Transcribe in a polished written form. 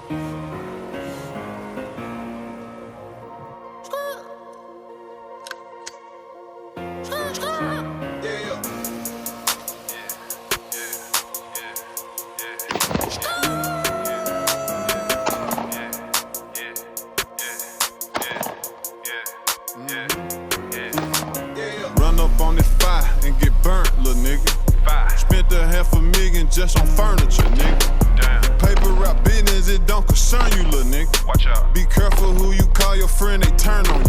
Run up on this fire and get burnt, little nigga. Spent $500,000 just on furniture, nigga. Damn. Paper route business, it don't concern you, little nigga. Watch out. Be careful who you call your friend, they turn on you.